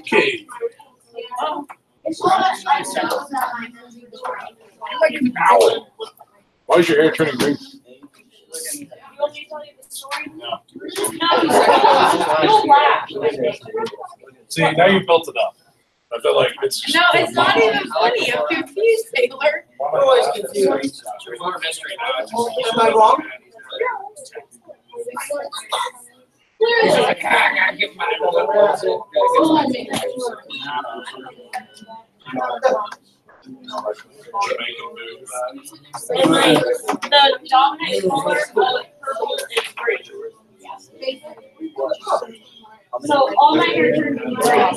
Okay. Why is your hair turning green? See, now you built it up. I feel like it's just. No, it's not even funny. I'm confused, Taylor. I'm always confused. Am I wrong? Clearly. And like the dominant color of purple is green. So all my hair turned gray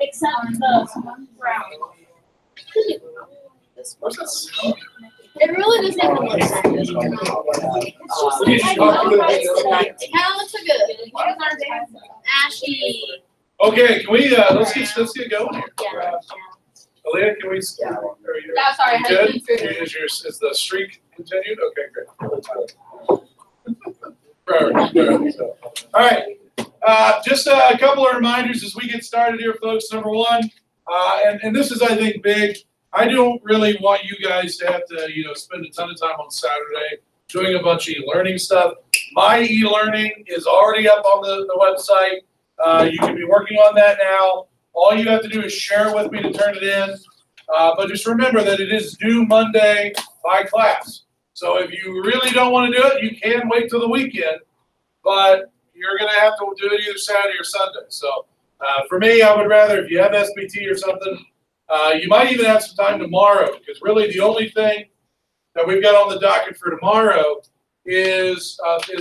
except the brown. It really doesn't even look good. It's just it kind of looks so good. You guys aren't ashy. Okay, can we let's get going here. Yeah. Aaliyah, can we? Yeah, sorry, I had Good. to food. Is the streak continued? Okay, great. Forever. All right. Just a couple of reminders as we get started here, folks. Number one, and this is, I think, big. I don't really want you guys to have to, spend a ton of time on Saturday doing a bunch of e-learning stuff. My e-learning is already up on the website. You can be working on that now. All you have to do is share it with me to turn it in. But just remember that it is due Monday by class. So if you really don't want to do it, you can wait till the weekend. But you're going to have to do it either Saturday or Sunday. So for me, I would rather, if you have SBT or something, you might even have some time tomorrow, because really the only thing that we've got on the docket for tomorrow is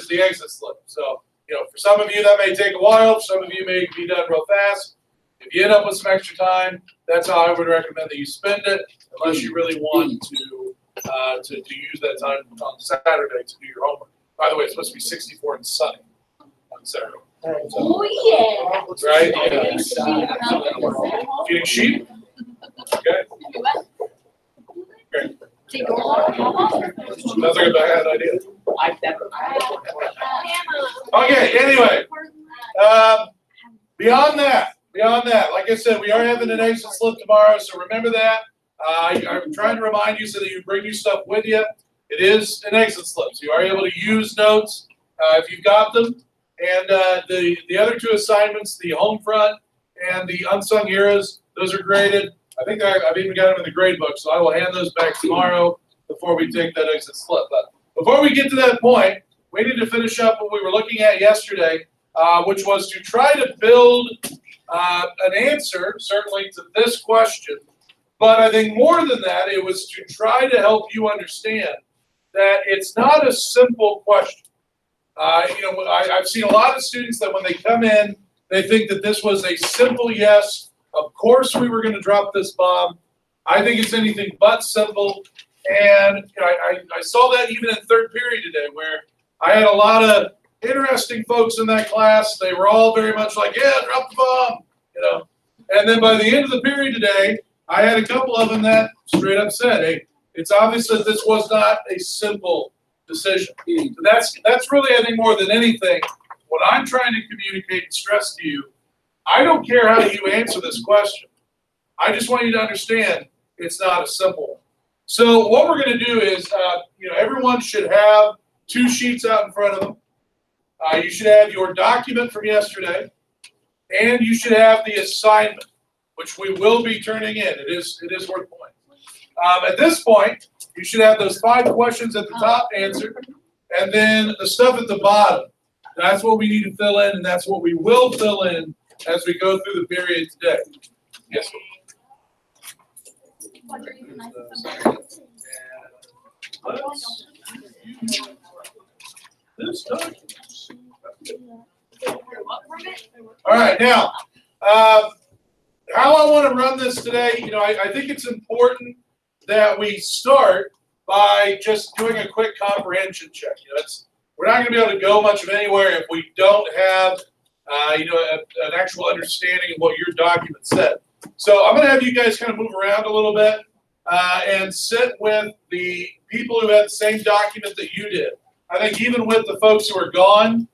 the exit slip. So, for some of you that may take a while, for some of you may be done real fast. If you end up with some extra time, that's how I would recommend that you spend it, unless you really want to use that time on Saturday to do your homework. By the way, it's supposed to be 64 and sunny on Saturday. Oh yeah. Right? Yeah. Feeding sheep? Okay. Great. Sounds like a bad idea. I've never. Okay, anyway. Beyond that, like I said, we are having an exit slip tomorrow, so remember that. I'm trying to remind you so that you bring your stuff with you. It is an exit slip, so you are able to use notes if you've got them. And the other two assignments, the home front and the unsung heroes, those are graded. I think I've even got them in the grade book, so I will hand those back tomorrow before we take that exit slip. But before we get to that point, we need to finish up what we were looking at yesterday, which was to try to build an answer, certainly, to this question. But I think more than that, it was to try to help you understand that it's not a simple question. I've seen a lot of students that when they come in, they think that this was a simple yes. Of course we were going to drop this bomb. I think it's anything but simple. And I saw that even in third period today, where I had a lot of interesting folks in that class. They were all very much like, yeah, drop the bomb, And then by the end of the period today, I had a couple of them that straight up said, hey, it's obvious that this was not a simple decision. So that's really, I think, more than anything, what I'm trying to communicate and stress to you. I don't care how you answer this question. I just want you to understand it's not a simple one. So what we're going to do is, everyone should have 2 sheets out in front of them. You should have your document from yesterday, and you should have the assignment, which we will be turning in. It is worth points. At this point, you should have those 5 questions at the top answered, and then the stuff at the bottom. That's what we need to fill in, and that's what we will fill in as we go through the period today. Yes, all right, now, how I want to run this today, I think it's important that we start by just doing a quick comprehension check. We're not going to be able to go much of anywhere if we don't have an actual understanding of what your document said. So I'm going to have you guys kind of move around a little bit and sit with the people who had the same document that you did. I think even with the folks who are gone,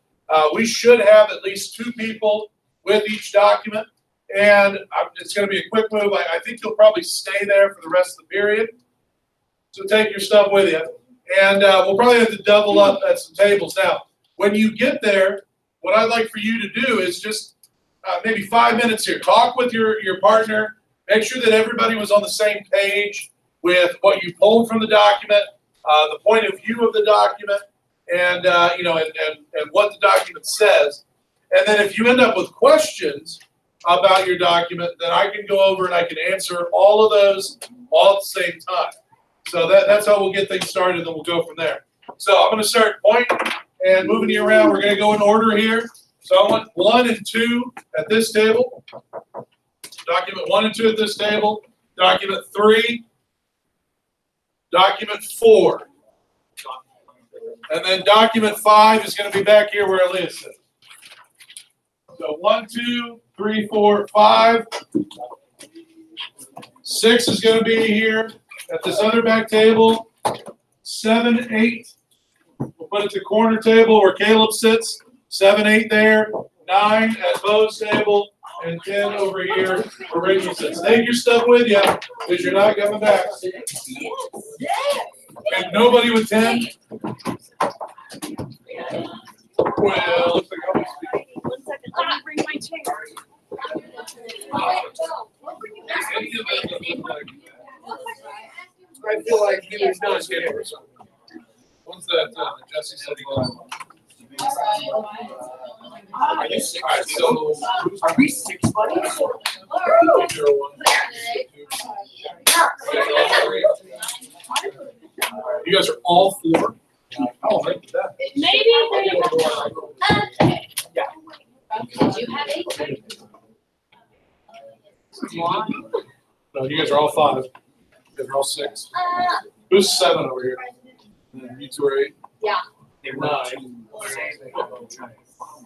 We should have at least 2 people with each document, and it's going to be a quick move. I think you'll probably stay there for the rest of the period. So take your stuff with you, and we'll probably have to double up at some tables. Now, when you get there, what I'd like for you to do is just maybe 5 minutes here. Talk with your partner. Make sure that everybody was on the same page with what you pulled from the document, the point of view of the document, and and what the document says. And then if you end up with questions about your document, then I can go over and I can answer all of those all at the same time. So that's how we'll get things started, and then we'll go from there. So I'm going to start pointing and moving you around. We're going to go in order here. So I want 1 and 2 at this table. Document 1 and 2 at this table. Document 3. Document 4. And then document 5 is going to be back here where Aaliyah sits. So 1, 2, 3, 4, 5. 6 is going to be here at this other back table. 7, 8. We'll put it at the corner table where Caleb sits. 7, 8 there. 9 at Bo's table. And 10 over here where Rachel sits. Take your stuff with you because you're not coming back. And nobody with 10? Well, looks like I'll be speaking. 1 second, let me bring my chair. I feel like he was not getting or something. When's that Jesse said he was? Are you 6? Alright, so Are we 6 buddies? 0, 1, 2. You guys are all 4? Oh, look at that. Maybe they Did you have 8? No, you guys are all 5. You guys are all 6. Who's 7 over here? And you 2 are 8? Yeah. They're 9.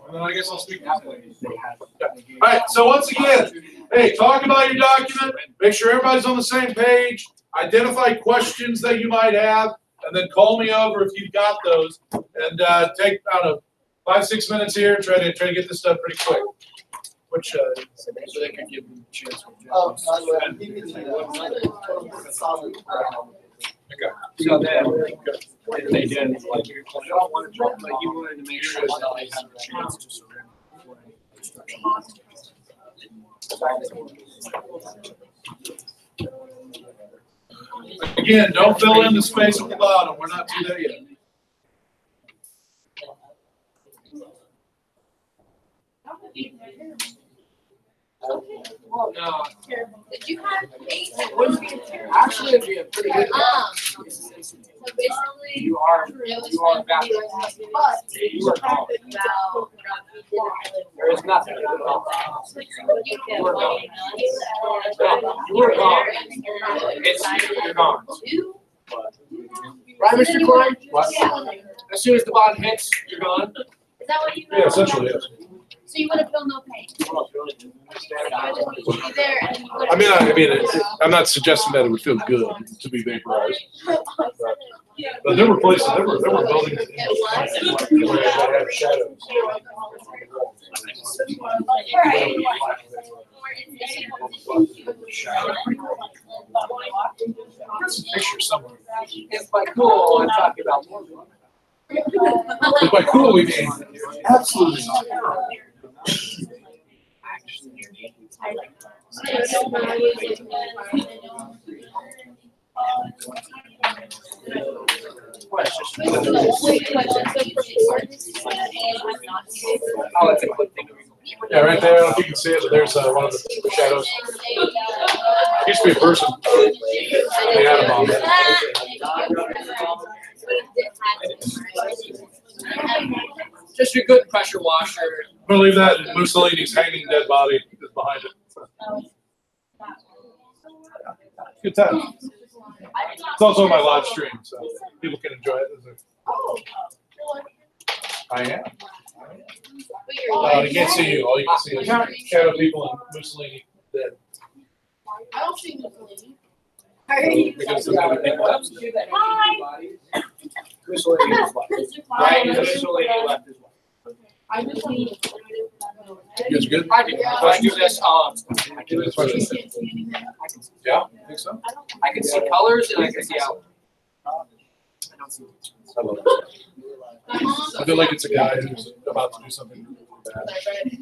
And then I guess I'll speak that way. All right, so once again, hey, talk about your document. Make sure everybody's on the same page. Identify questions that you might have, and then call me over if you've got those. And take, I don't know, 5, 6 minutes here. Try to get this stuff pretty quick. Which so they can give them a chance. Okay. So then, they did, like, you wanted to make sure that they had a chance to surrender before instruction. Again, don't fill in the space at the bottom. We're not to there yet. No. Did you have 8? Actually, it'd be a pretty good. So basically, You are back. You are gone. There is nothing. You were gone. You're gone. Right, Mr. Klein? What? As soon as the bond hits, you're gone. Is that what you Yeah, essentially, yes. So you would have felt no pain. You would just be there and you would I'm not suggesting that it would feel good to be vaporized. But there were places, there were buildings that had shadows. There's a picture somewhere. If by cool, I'm talking about. But by cool, we mean absolutely terrible. Oh, it's a quick thing. Yeah, right there. I don't know if you can see it, but there's one of the shadows. Used to be a person. They had him on there. Just a good pressure washer. I'm gonna leave that. Mussolini's hanging dead body is behind it. Good time. It's also on my live stream, so people can enjoy it. I am. You can't see you. All you can see is shadow people and Mussolini dead. I don't see Mussolini. Because of the people left. Mussolini is left. Right, Mussolini left as well. I just need. You guys are good? I do. When I do this, I can do this. Yeah, I think so. I can see colors and I can see out. I don't see. I love it. I feel like it's a guy who's about to do something bad,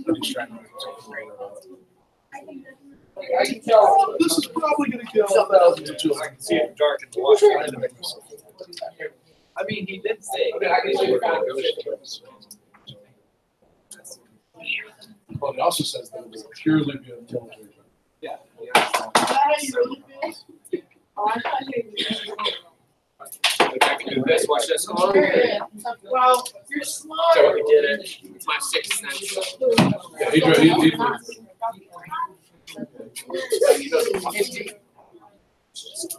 but he's trying to do something great about it. I can tell. This is probably going to kill thousands of children. I can see it dark and wash. Trying to make himself feel better. I mean, he did say. I mean, I can see it. But it also says that it will purely be a military. Yeah. I can do this. Watch this. Wow, you're smart. So we did it. It's my sixth sense. Yeah, he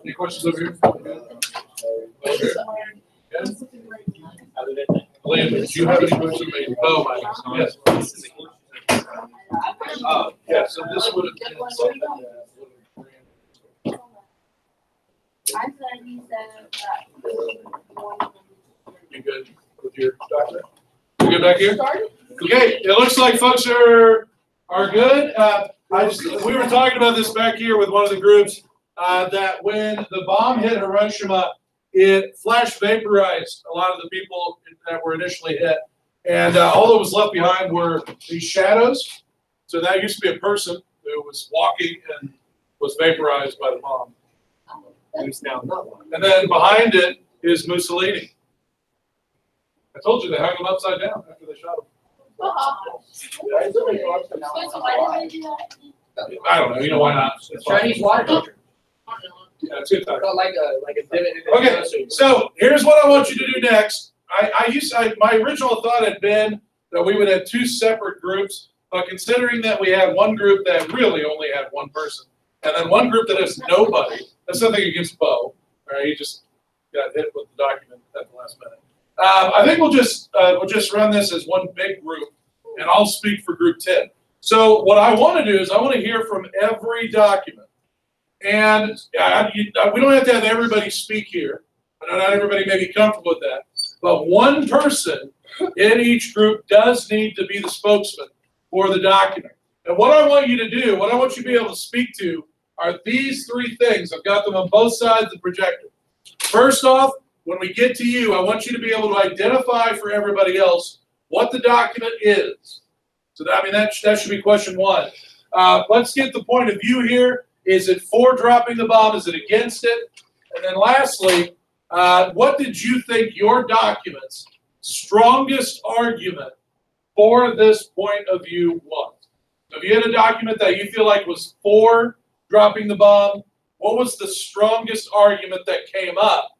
Any questions over here? Over here? Yeah? Liam, do you have any questions? Oh, yes. Yeah, so this would have been something that would have I said he said You good with your document? You good back here? Okay, it looks like folks are good. We were talking about this back here with one of the groups, that when the bomb hit Hiroshima, it flash vaporized a lot of the people that were initially hit. And all that was left behind were these shadows. So that used to be a person who was walking and was vaporized by the bomb. Who's now not one. And then behind it is Mussolini. I told you they hung him upside down after they shot him. I don't know. You know why not? It's fine. Chinese water filter. Yeah, it's good time. Got like a divot in it. Okay, so here's what I want you to do next. My original thought had been that we would have two separate groups, but considering that we had one group that really only had one person, and then one group that has nobody, that's nothing against Bo. Right? He just got hit with the document at the last minute. I think we'll just run this as one big group, and I'll speak for group 10. So what I want to do is I want to hear from every document. And we don't have to have everybody speak here. I know not everybody may be comfortable with that. But one person in each group does need to be the spokesman for the document. And what I want you to do, what I want you to be able to speak to, are these three things. I've got them on both sides of the projector. First off, when we get to you, I want you to be able to identify for everybody else what the document is. So that should be question one. Let's get the point of view here. Is it for dropping the bomb? Is it against it? And then lastly, what did you think your document's strongest argument for this point of view was? So if you had a document that you feel like was for dropping the bomb, what was the strongest argument that came up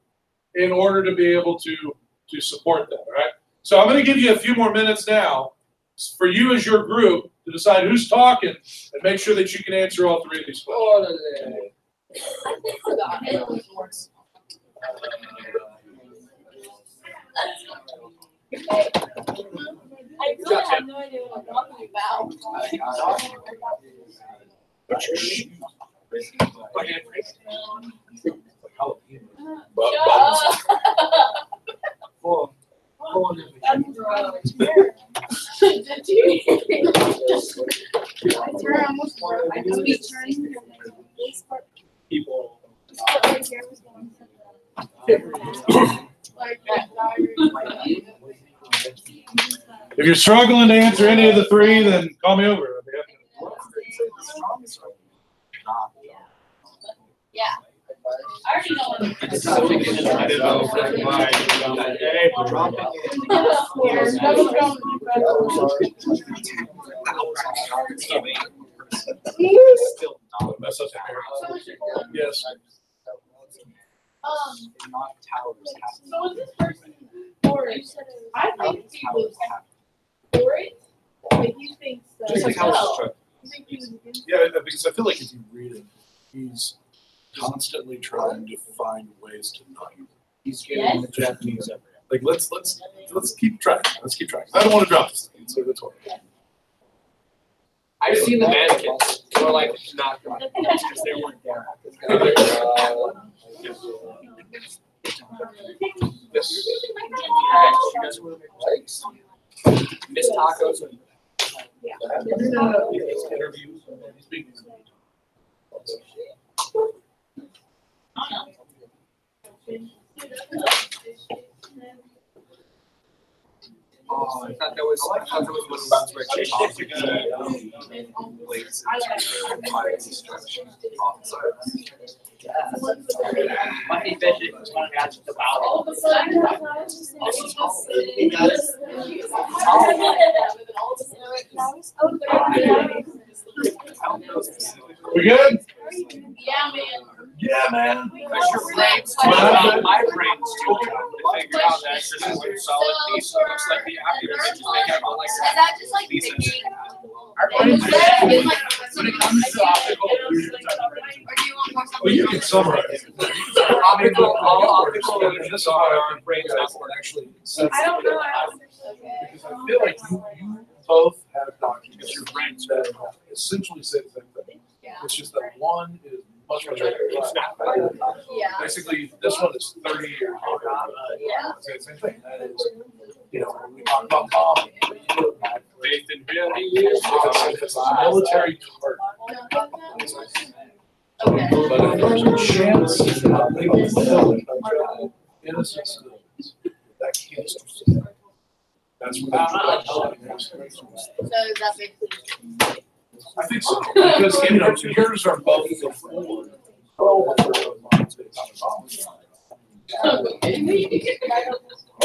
in order to be able to support that, all right? So I'm going to give you a few more minutes now for you as your group to decide who's talking and make sure that you can answer all three of these questions. I really have no idea what I'm talking about. Did you? People. If you're struggling to answer any of the three, then call me over. Yeah. I already know what it is. Mess up the hair. Yes. So is this person for it? I think he was for it, but he thinks that. Just like how it's You think he was against it? Yeah, because I feel like if you read it, he's constantly trying to find ways to not use it. He's getting the Japanese every. Like let's keep trying. Let's keep trying. I don't want to drop this thing. So that's why. I've seen the mannequins. They're like not because they weren't there. Yes. She doesn't want to make mistakes. Missed tacos and. Interviews. Oh, I thought that was one of those ones where Chase Money fishing was one of the guys at the bow. All of a sudden, We good? yeah, man. Yeah, man. Because your brain's my brain's too tough to figure out that this is a solid piece. It looks like the after they just make it all like Is that just like pieces. picking? Our Or brains- when it comes to optical illusions, Or do you want more something? well, you can summarize. Optical illusions are our brains not working. Actually. I don't know. Because I feel like you both have documents, your brains that essentially say the same thing. Yeah. It's just that one is much better. Yeah. Basically, this one is 30 years. Yeah. Say the same thing. That is, you know, when we talk about bombing. Faith in reality is. If it's a military target. Okay. But if there's a chance that they will kill innocent civilians, that can't succeed. That's what So is that basically? I think so, because, you know, yours are both the four.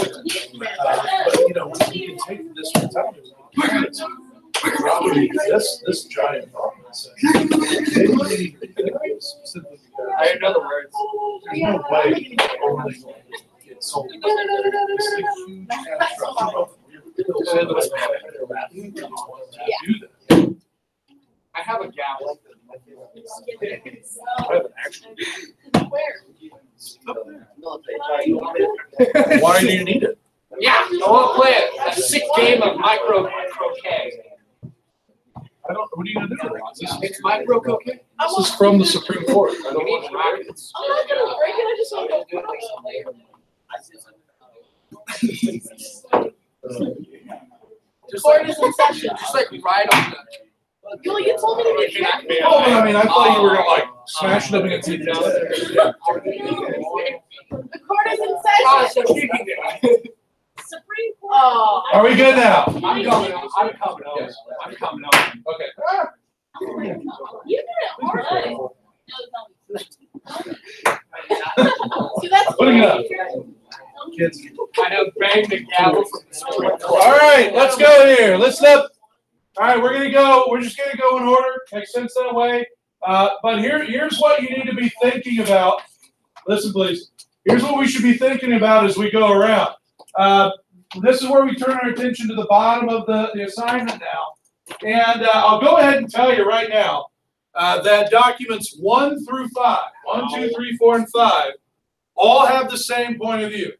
But, you know, we can take this mentality. This giant problem. Simply because I in other words. there's no way only get sold. It's a huge catastrophe. I have a gavel. I have an actual. Where? Why do you need it? Yeah, I want to play a sick game of micro croquet. I don't, what are you gonna do with it? It's micro croquet. This is from the Supreme Court. I We don't need want rackets. I'm not gonna break it, I just want to put it Just Court like, is in session. just like right on the. You told me to be careful. Oh, but I mean, I thought you were gonna like smash it up against the The court is in Oh, session. so she can do it. Supreme Court. Oh. Are we good now? I'm coming over. I'm coming over. I'm coming over. Okay. You did it hard. See, that's. Putting it up. Kids. I have banged the gavel from the Supreme Court. All right, let's go here. Listen up. All right, we're just gonna go in order. Makes sense that way. But here's what you need to be thinking about. Listen, please. Here's what we should be thinking about as we go around. This is where we turn our attention to the bottom of the assignment now. And I'll go ahead and tell you right now that documents 1 through 5, 1, 2, 3, 4, and 5, all have the same point of view.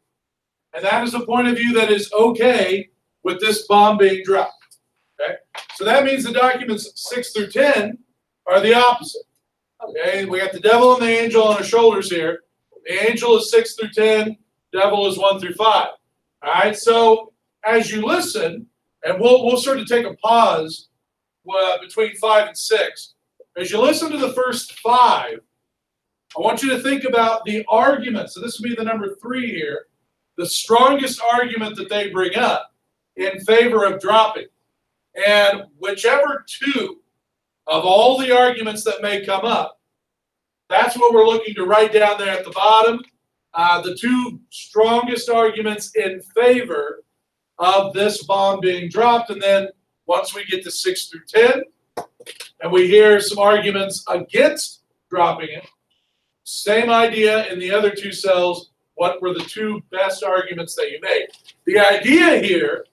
And that is a point of view that is okay with this bomb being dropped. Okay? So that means the documents 6 through 10 are the opposite. Okay? We got the devil and the angel on our shoulders here. The angel is 6 through 10, devil is 1 through 5. All right, so as you listen, and we'll sort of take a pause between 5 and 6. As you listen to the first 5, I want you to think about the argument. So this would be the number 3 here. The strongest argument that they bring up in favor of dropping. And whichever 2 of all the arguments that may come up, that's what we're looking to write down there at the bottom. The 2 strongest arguments in favor of this bomb being dropped. And then once we get to 6 through 10, and we hear some arguments against dropping it, same idea in the other 2 cells. What were the 2 best arguments that you made? The idea here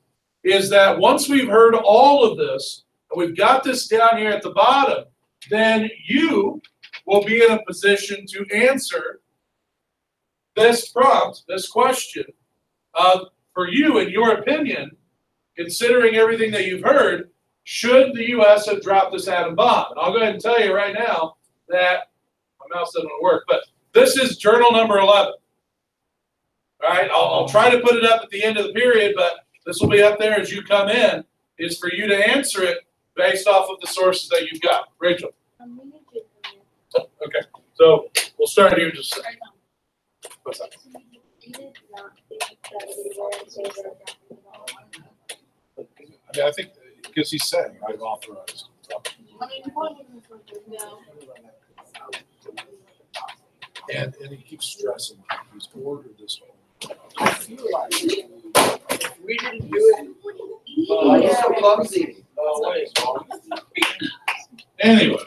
is that once we've heard all of this, and we've got this down here at the bottom, then you will be in a position to answer this prompt, this question of, for you, in your opinion, considering everything that you've heard, should the U.S. have dropped this atom bomb? And I'll go ahead and tell you right now that my mouse doesn't work, but this is journal number 11. All right, I'll try to put it up at the end of the period, but this will be up there as you come in. is for you to answer it based off of the sources that you've got. Rachel. Okay, so we'll start here just a second. What's that? I mean, I think because he's saying I've authorized. And he keeps stressing he's ordered this one. I feel like we didn't do it. It's so clumsy. Anyway.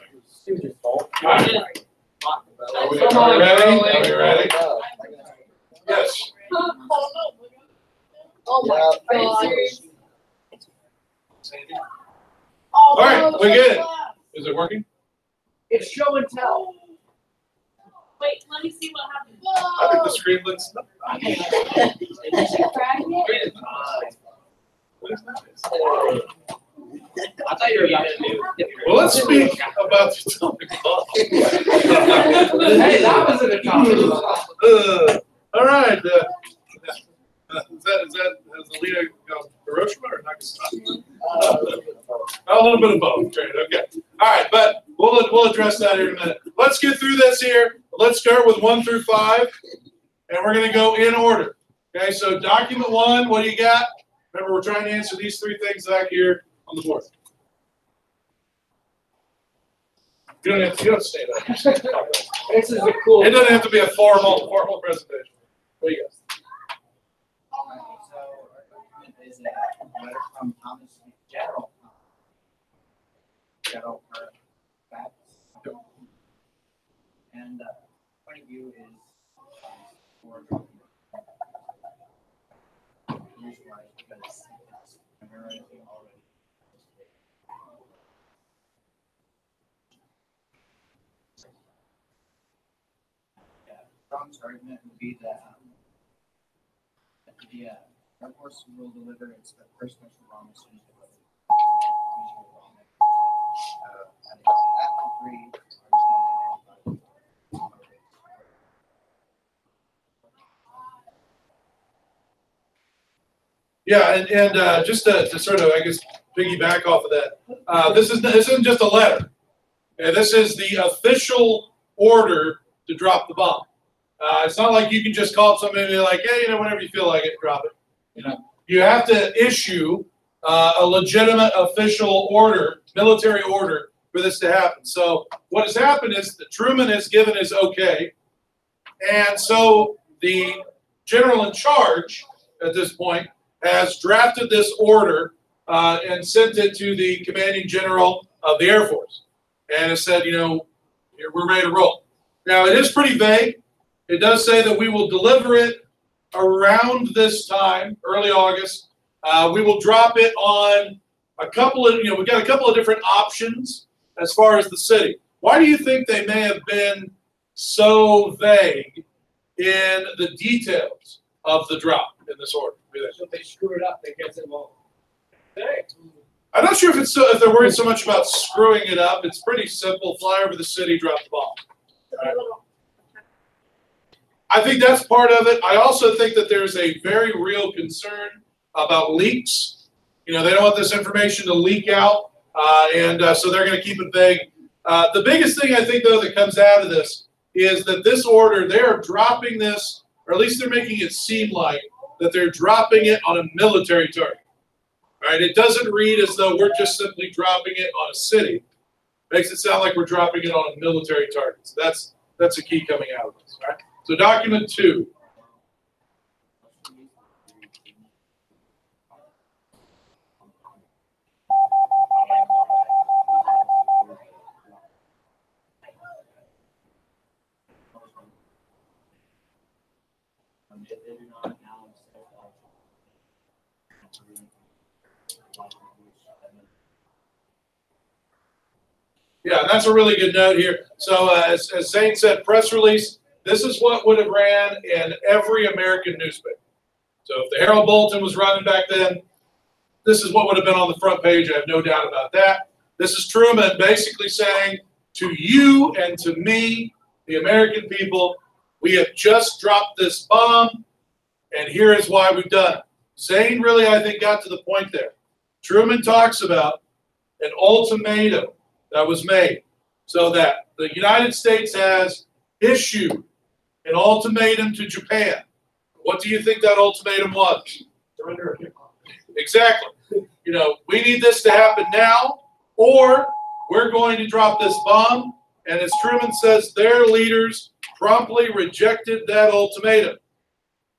All right. Are we ready? Are we ready? Yes. Oh my God. All right, we get it. Is it working? It's show and tell. Wait, let me see what happened. I think the screen looks. I thought you were about to do. Well, let's speak about the topic. Hey, that wasn't a topic. All right. Is that has Alita gone Hiroshima or Nagasaki? A little bit of both. Right, okay. All right, but we'll address that here in a minute. Let's get through this here. Let's start with 1 through 5, and we're going to go in order. Okay, so document 1, what do you got? Remember, we're trying to answer these 3 things back here on the board. You don't have to stay there. This is a cool. It doesn't have to be a formal presentation. What do you got? So, our document is a letter from Thomas General. General facts. And point of view is for usually because it's everything already. Yeah, Trump's argument would be that the Air Force will deliver its first special bomb as soon as they load it. After 3, Yeah, and just to sort of, I guess, piggyback off of that, this isn't just a letter. Okay, this is the official order to drop the bomb. It's not like you can just call somebody and be like, hey, whenever you feel like it, drop it. You have to issue a legitimate official order, military order, for this to happen. So what has happened is that Truman has given his okay, and so the general in charge at this point has drafted this order and sent it to the commanding general of the Air Force, and has said, we're ready to roll. Now, it is pretty vague. It does say that we will deliver it around this time, early August. We will drop it on a couple of, we've got a couple of different options as far as the city. Why do you think they may have been so vague in the details of the drop in this order? So if they screw it up, they get involved. I'm not sure if they're worried so much about screwing it up. It's pretty simple. Fly over the city, drop the bomb. Right. I think that's part of it. I also think that there's a very real concern about leaks. They don't want this information to leak out, and so they're going to keep it vague. The biggest thing I think, though, that comes out of this is that this order, they're dropping this, or at least they're making it seem like that they're dropping it on a military target. Right? It doesn't read as though we're just simply dropping it on a city. Makes it sound like we're dropping it on a military target. So that's a key coming out of this. Right? So document 2. Yeah, and that's a really good note here. So as Zane said, press release, this is what would have ran in every American newspaper. So if the Herald Bulletin was running back then, this is what would have been on the front page. I have no doubt about that. This is Truman basically saying to you and to me, the American people, we have just dropped this bomb, and here is why we've done it. Zane really, I think, got to the point there. Truman talks about an ultimatum that was made so that the United States has issued an ultimatum to Japan. What do you think that ultimatum was? Surrender. Exactly. You know, we need this to happen now, or we're going to drop this bomb. And as Truman says, their leaders promptly rejected that ultimatum.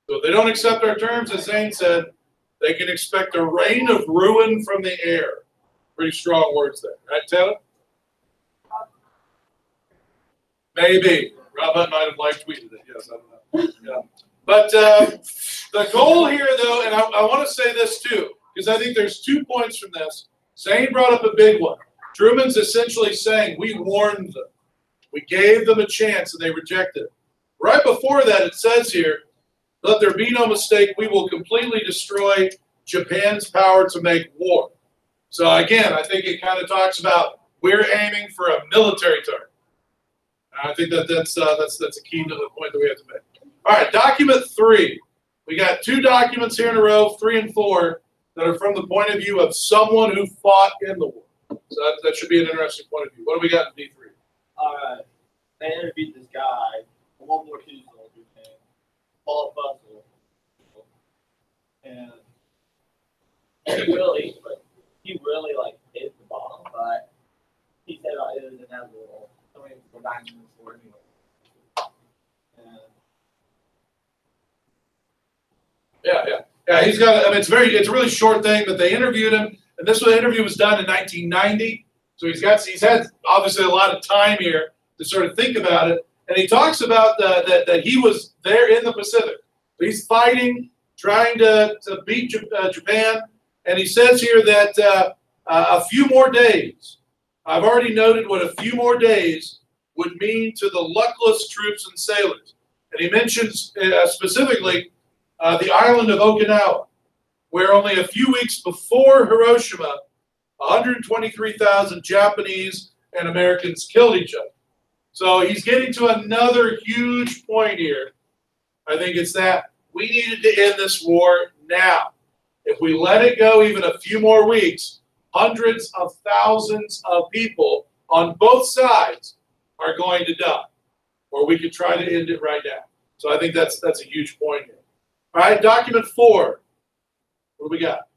So if they don't accept our terms, as Zane said, they can expect a rain of ruin from the air. Pretty strong words there, right, Taylor? Maybe. Rob Hunt might have live tweeted it. Yes, I don't know. Yeah. But the goal here, though, and I want to say this too, because I think there's 2 points from this. Zane brought up a big one. Truman's essentially saying we warned them. We gave them a chance and they rejected it. Right before that, it says here, let there be no mistake, we will completely destroy Japan's power to make war. So again, I think it kind of talks about we're aiming for a military target. I think that's a key to the point that we have to make. All right, document 3. We got 2 documents here in a row, 3 and 4, that are from the point of view of someone who fought in the war. So that should be an interesting point of view. What do we got in D3? They interviewed this guy, a World War II soldier named Paul Fussell, and he really like hit the bomb, but he said it was inevitable. Somebody was dying in this war anyway. Yeah. He's got. I mean, it's a really short thing, but they interviewed him, and this interview was done in 1990. So he's had obviously a lot of time here to sort of think about it, and he talks about that he was there in the Pacific. He's fighting, trying to beat Japan, and he says here that a few more days. I've already noted what a few more days would mean to the luckless troops and sailors, and he mentions specifically the island of Okinawa, where only a few weeks before Hiroshima, 123,000 Japanese and Americans killed each other. So he's getting to another huge point here. I think it's that we needed to end this war now. If we let it go even a few more weeks, hundreds of thousands of people on both sides are going to die. Or we could try to end it right now. So I think that's a huge point here. All right, document 4. What do we got?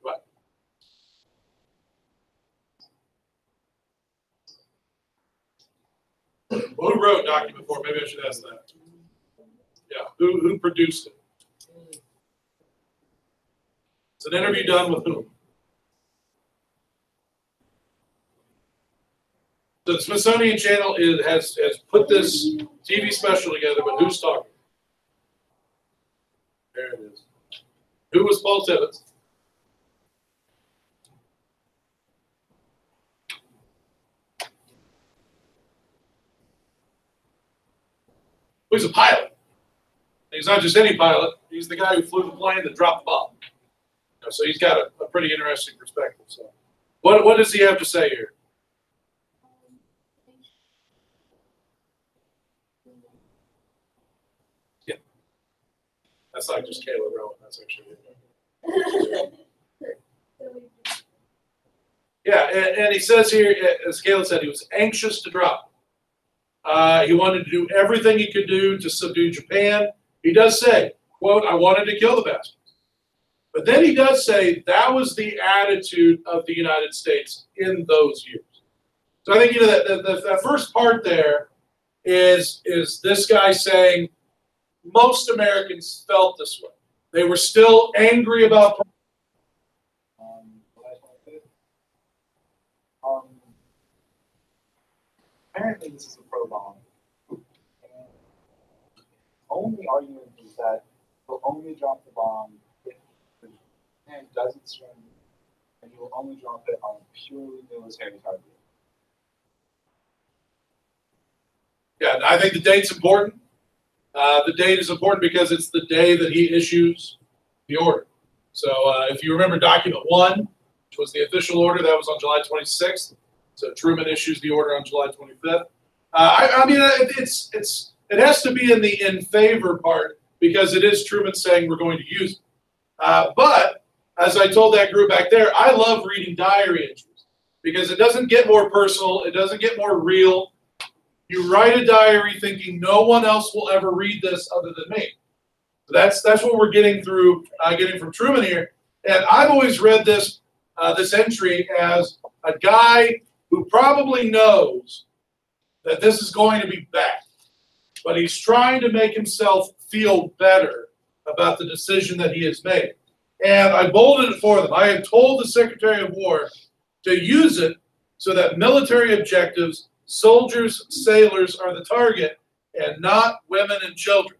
What? Well, who wrote document 4? Maybe I should ask that. Yeah, who produced it? It's an interview done with whom? The Smithsonian Channel has put this TV special together, but who's talking? There it is. Who was Paul Tibbets? He's a pilot. He's not just any pilot. He's the guy who flew the plane that dropped the bomb. So he's got a pretty interesting perspective. So, what does he have to say here? Yeah, that's not just Kayla Rowan. That's actually it. Yeah, and he says here, as Kayla said, he was anxious to drop. He wanted to do everything he could do to subdue Japan. He does say, quote, I wanted to kill the bastards. But then he does say that was the attitude of the United States in those years. So I think, that first part there is this guy saying most Americans felt this way. They were still angry about. Apparently, this is a pro bomb. Only argument is that we'll only drop the bomb if Japan doesn't surrender, and you will only drop it on purely military target. Yeah, I think the date's important. The date is important because it's the day that he issues the order. So if you remember document 1, which was the official order, that was on July 26th. So Truman issues the order on July 25th. I mean, it's it has to be in the in favor part because it is Truman saying we're going to use it. But as I told that group back there, I love reading diary entries because it doesn't get more personal. It doesn't get more real. You write a diary thinking no one else will ever read this other than me. So that's what we're getting through, getting from Truman here. And I've always read this this entry as a guy who probably knows that this is going to be bad, but he's trying to make himself feel better about the decision that he has made. And I bolded it for them. I had told the Secretary of War to use it so that military objectives, soldiers, sailors are the target and not women and children.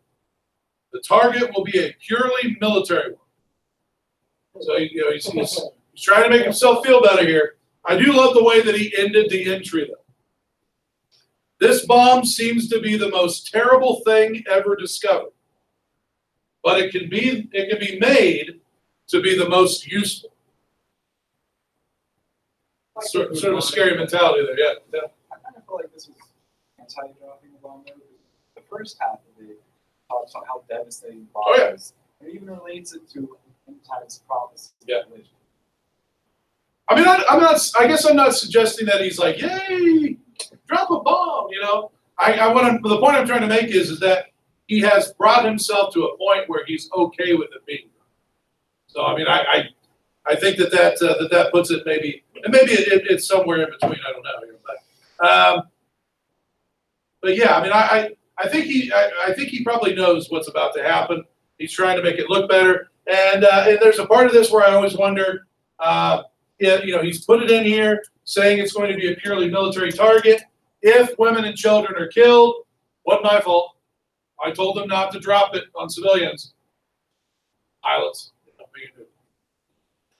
The target will be a purely military one. So he's trying to make himself feel better here. I do love the way that he ended the entry, though. This bomb seems to be the most terrible thing ever discovered, but it can be made to be the most useful. Sort of a scary mentality there, yeah. I kind of feel like this is anti-dropping the bomb. The first half of it talks about how devastating the bomb is. It even relates it to end times prophecy. Yeah. I mean, I guess I'm not suggesting that he's like, yay, drop a bomb, you know. The point I'm trying to make is that he has brought himself to a point where he's okay with it being. So I mean, I think that puts it maybe it's somewhere in between. I don't know, but yeah, I mean, I think he probably knows what's about to happen. He's trying to make it look better, and there's a part of this where I always wonder. He's put it in here saying it's going to be a purely military target. If women and children are killed, wasn't my fault. I told them not to drop it on civilians. Pilots.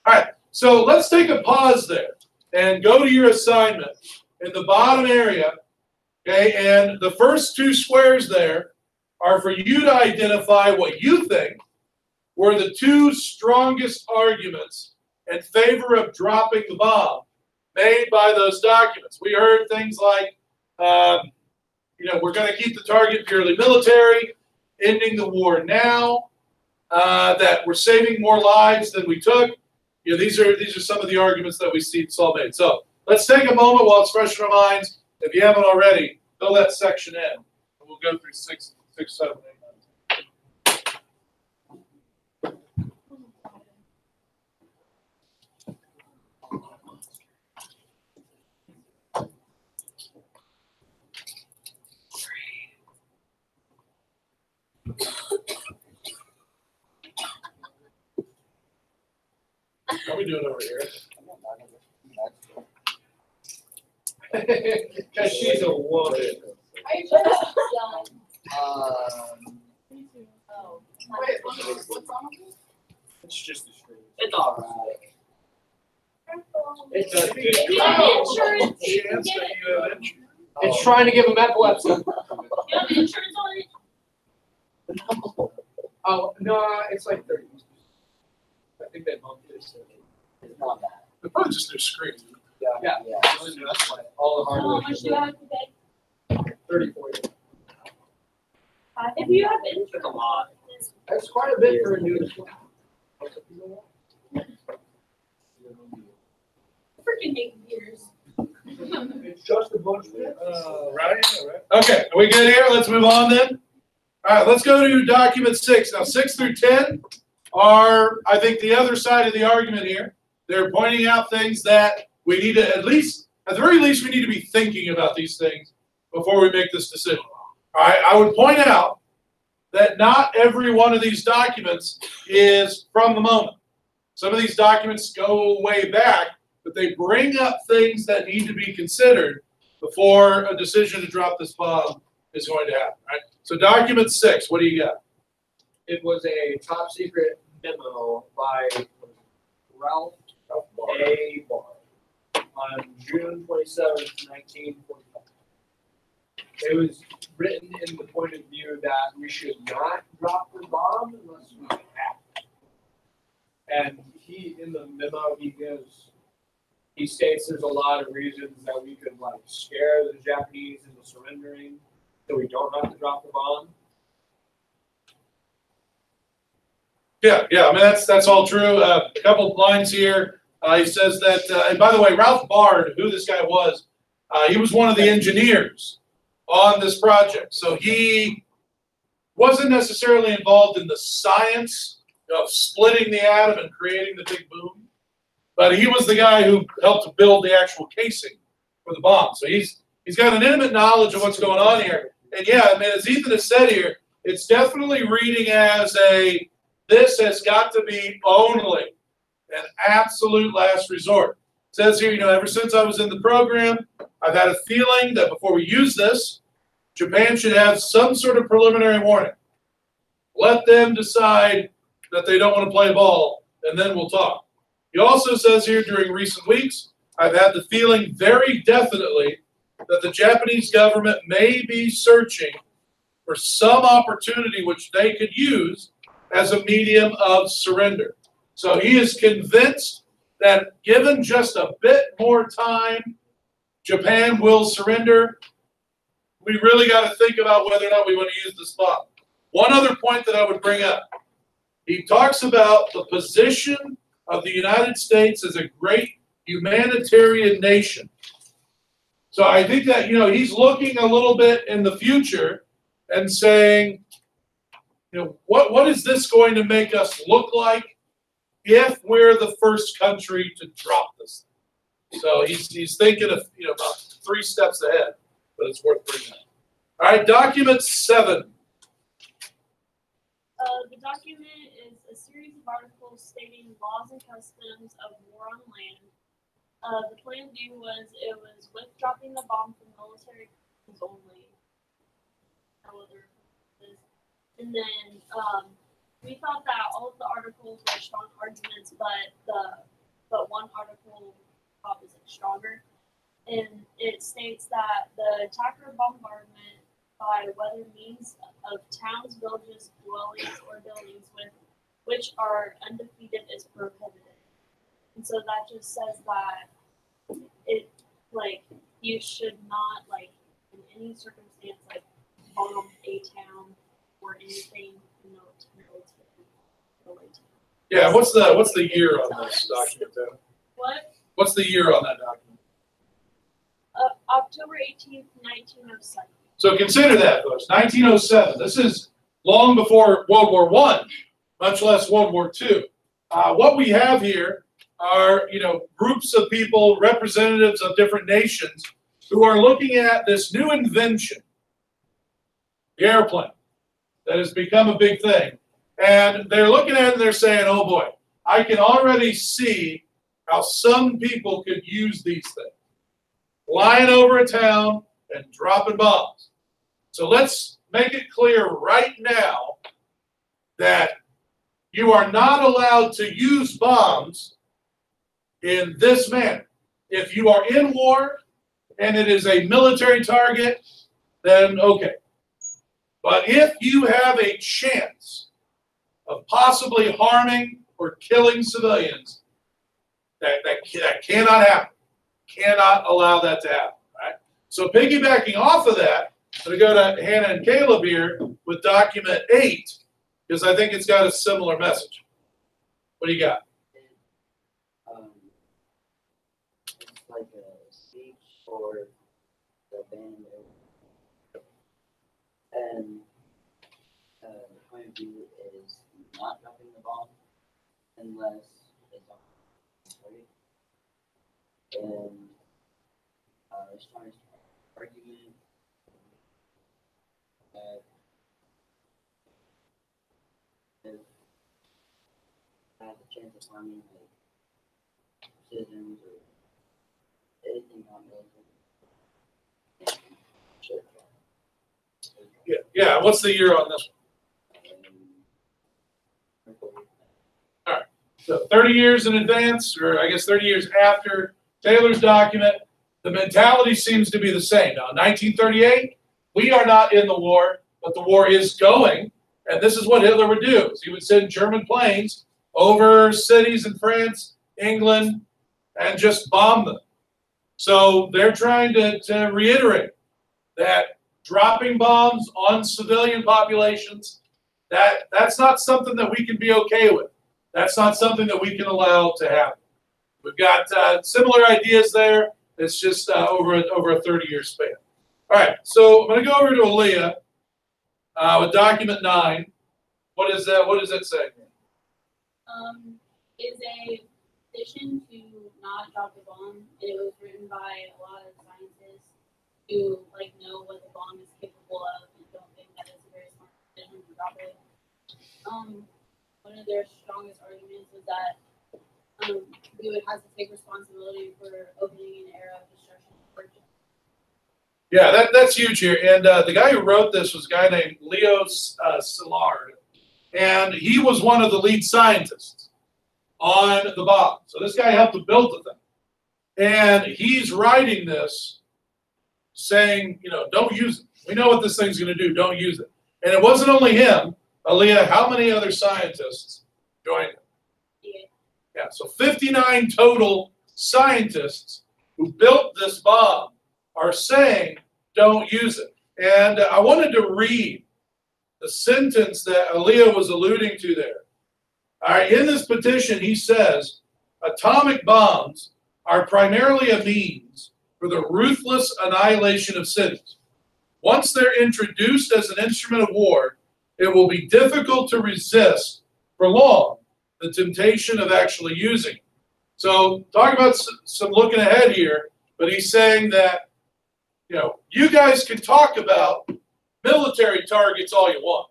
All right, so let's take a pause there and go to your assignment in the bottom area. Okay, and the first two squares there are for you to identify what you think were the two strongest arguments in favor of dropping the bomb made by those documents. We heard things like, we're going to keep the target purely military, ending the war now, that we're saving more lives than we took. These are some of the arguments that we see Saul made. So let's take a moment while it's fresh in our minds. If you haven't already, fill that section in. And we'll go through 6, 7, 8, 9. How are we doing over here? Because she's a woman. Are you sure? Oh. What's on it? It's just a screen. It's alright. It does. If you have insurance, you can Chance get that it. you have insurance. It's trying to give him epilepsy. You have insurance on it? Oh, no, it's like 30. I think they bumped this. It's not bad. They're probably just their screen. Yeah. That's why all the How hardware much is do you have to pay? 30, 40. If you have insurance. It's a lot. That's quite a bit for a new. Freaking hate years. It's just a bunch of. Right. Okay, are we good here? Let's move on then. All right, let's go to document 6. Now, 6 through 10 are, I think, the other side of the argument here. They're pointing out things that we need to, at the very least, we need to be thinking about these things before we make this decision. All right, I would point out that not every one of these documents is from the moment. Some of these documents go way back, but they bring up things that need to be considered before a decision to drop this bomb is going to happen. Right? So document 6, what do you got? It was a top secret memo by Ralph A. Barr on June 27th, 1945. It was written in the point of view that we should not drop the bomb unless we have to. And in the memo, he states there's a lot of reasons that we could scare the Japanese into surrendering. So we don't have to drop the bomb. Yeah, I mean, that's all true. A couple of lines here. He says that, and by the way, Ralph Bard, who this guy was, he was one of the engineers on this project. So he wasn't necessarily involved in the science of splitting the atom and creating the big boom, but he was the guy who helped to build the actual casing for the bomb. So he's got an intimate knowledge of what's going on here. And yeah, I mean, as Ethan has said here, it's definitely reading as this has got to be only an absolute last resort. It says here, ever since I was in the program, I've had a feeling that before we use this, Japan should have some sort of preliminary warning. Let them decide that they don't want to play ball, and then we'll talk. He also says here, during recent weeks, I've had the feeling very definitely that the Japanese government may be searching for some opportunity which they could use as a medium of surrender. So he is convinced that given just a bit more time, Japan will surrender. We really got to think about whether or not we want to use this bomb. One other point that I would bring up. He talks about the position of the United States as a great humanitarian nation. So I think that, he's looking a little bit in the future and saying, what is this going to make us look like if we're the first country to drop this thing? So he's thinking of, about 3 steps ahead, but it's worth bringing up. All right, document 7. The document is a series of articles stating laws and customs of war on land. The plan B was it was with dropping the bomb for military purposes only. No other purposes. And then we thought that all of the articles were strong arguments, but one article is stronger. And it states that the attack or bombardment by whether means of towns, villages, dwellings, or buildings which are undefeated is prohibited. And so that just says that you should not, in any circumstance, bomb a town or anything related. Yeah, what's the year on this document, then? What? What's the year on that document? October 18th, 1907. So consider that, folks. 1907. This is long before World War I, much less World War II. What we have here are, groups of people, representatives of different nations, who are looking at this new invention, the airplane, that has become a big thing. And they're looking at it and they're saying, oh boy, I can already see how some people could use these things. Flying over a town and dropping bombs. So let's make it clear right now that you are not allowed to use bombs in this manner. If you are in war and it is a military target, then okay. But if you have a chance of possibly harming or killing civilians, that cannot happen. Cannot allow that to happen. Right? So piggybacking off of that, I'm going to go to Hannah and Caleb here with document 8, because I think it's got a similar message. What do you got? It's like a speech for the band, and the point of view is not dropping the bomb unless it's on target. And the strongest argument that if I have a chance of harming citizens or anything on military, sure. Yeah. What's the year on this one? So 30 years in advance, or I guess 30 years after Taylor's document, the mentality seems to be the same. Now, in 1938, we are not in the war, but the war is going, and this is what Hitler would do. Is he would send German planes over cities in France, England, and just bomb them. So they're trying to reiterate that dropping bombs on civilian populations, that's not something that we can be okay with. That's not something that we can allow to happen. We've got similar ideas there. It's just over a 30-year span. All right, so I'm going to go over to Aaliyah with document 9. What is that? What does that say? Is a petition to not drop the bomb. It was written by a lot of scientists who know what the bomb is capable of and don't think that it's a very smart decision to drop it. One of their strongest arguments was that we would have to take responsibility for opening an era of destruction. Yeah, that's huge here. And the guy who wrote this was a guy named Leo Szilard. And he was one of the lead scientists on the bomb. So this guy helped to build the thing. And he's writing this saying, don't use it. We know what this thing's going to do. Don't use it. And it wasn't only him. Aaliyah, how many other scientists joined him? Yeah, so 59 total scientists who built this bomb are saying don't use it. And I wanted to read the sentence that Aaliyah was alluding to there. All right, in this petition, he says, atomic bombs are primarily a means for the ruthless annihilation of cities. Once they're introduced as an instrument of war, it will be difficult to resist for long the temptation of actually using it. So talk about some looking ahead here, but he's saying that, you guys can talk about military targets all you want.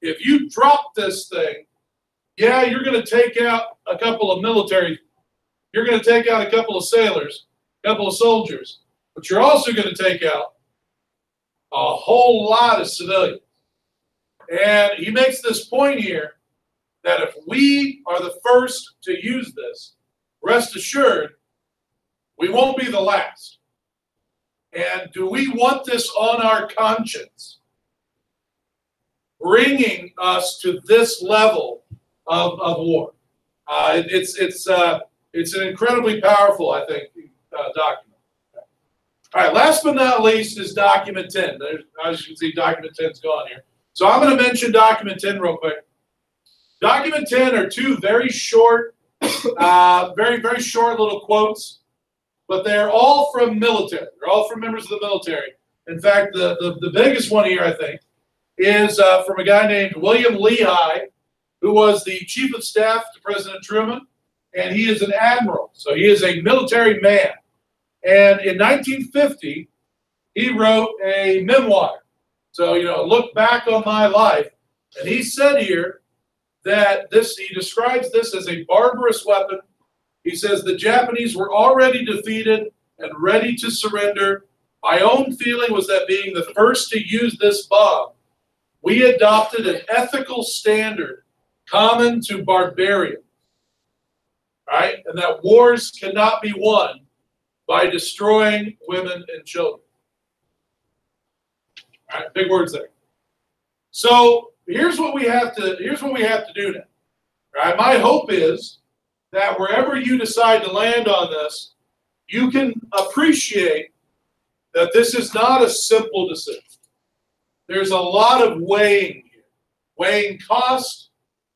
If you drop this thing, yeah, you're going to take out a couple of military, you're going to take out a couple of sailors, a couple of soldiers, but you're also going to take out a whole lot of civilians. And he makes this point here that if we are the first to use this, rest assured, we won't be the last. And do we want this on our conscience, bringing us to this level of war? It's an incredibly powerful, I think, document. All right, last but not least is document 10. As you can see, document 10's gone here. So I'm going to mention document 10 real quick. Document 10 are two very short, very short little quotes, but they're all from military. They're all from members of the military. In fact, the biggest one here, I think, is from a guy named William Lehigh, who was the chief of staff to President Truman, and he is an admiral, so he is a military man. And in 1950, he wrote a memoir. So, look back on my life. And he said here that he describes this as a barbarous weapon. He says the Japanese were already defeated and ready to surrender. My own feeling was that being the first to use this bomb, we adopted an ethical standard common to barbarians, right? And that wars cannot be won by destroying women and children. All right, big words there. So here's what we have to do now. Right? My hope is that wherever you decide to land on this, you can appreciate that this is not a simple decision. There's a lot of weighing here, weighing cost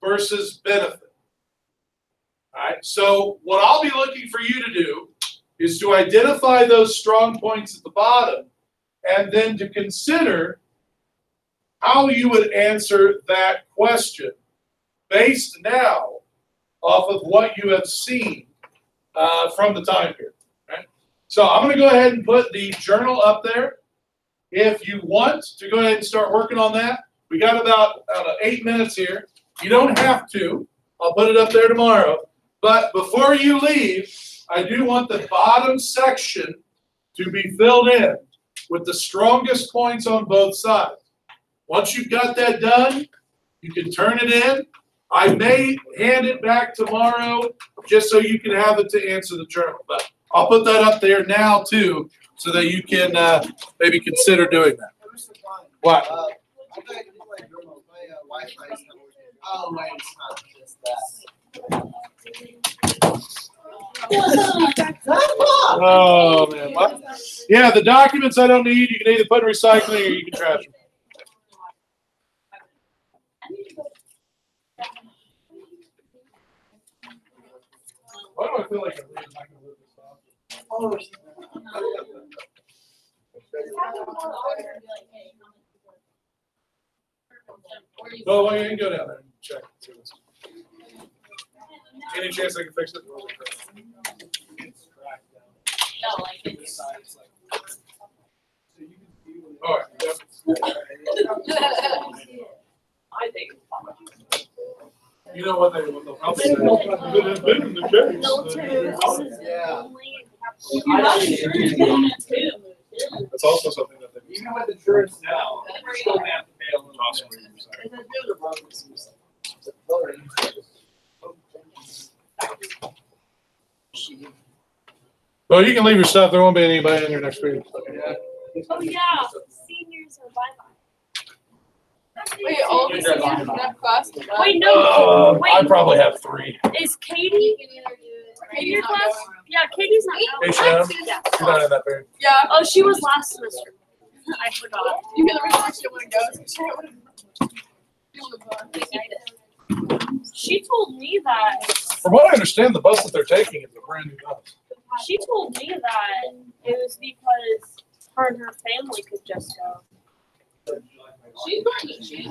versus benefit. All right, so what I'll be looking for you to do is to identify those strong points at the bottom and then to consider how you would answer that question based now off of what you have seen from the time period. Right? So I'm going to go ahead and put the journal up there. If you want to go ahead and start working on that, we got about 8 minutes here. You don't have to. I'll put it up there tomorrow. But before you leave, I do want the bottom section to be filled in with the strongest points on both sides. Once you've got that done, you can turn it in. I may hand it back tomorrow just so you can have it to answer the journal. But I'll put that up there now, too, so that you can maybe consider doing that. What? Oh, wait, it's not just that. Oh, man. Well, yeah, the documents I don't need, you can either put in recycling or you can trash them. Why do I feel like I'm not gonna live this off? Well, you can go down there and check. Any chance I can fix it? All right. Yep. I think it's fine. You know what they will. Yeah. Only That's also something that they. Even with insurance now, we still have to pay a little Well, you can leave your stuff. There won't be anybody in there next week. Oh yeah, seniors are bye-bye. Wait, all the seniors in that class? Wait, no, I wait, probably have 3. is Katie in your class? Yeah, Katie's not. Hey, Shannon. Yeah. You're not in that period. Yeah. Oh, she was last semester. I forgot. You hear the reason why she didn't want to go? She told me that. From what I understand, the bus that they're taking is a brand new bus. She told me that it was because her and her family could just go. She's going to choose.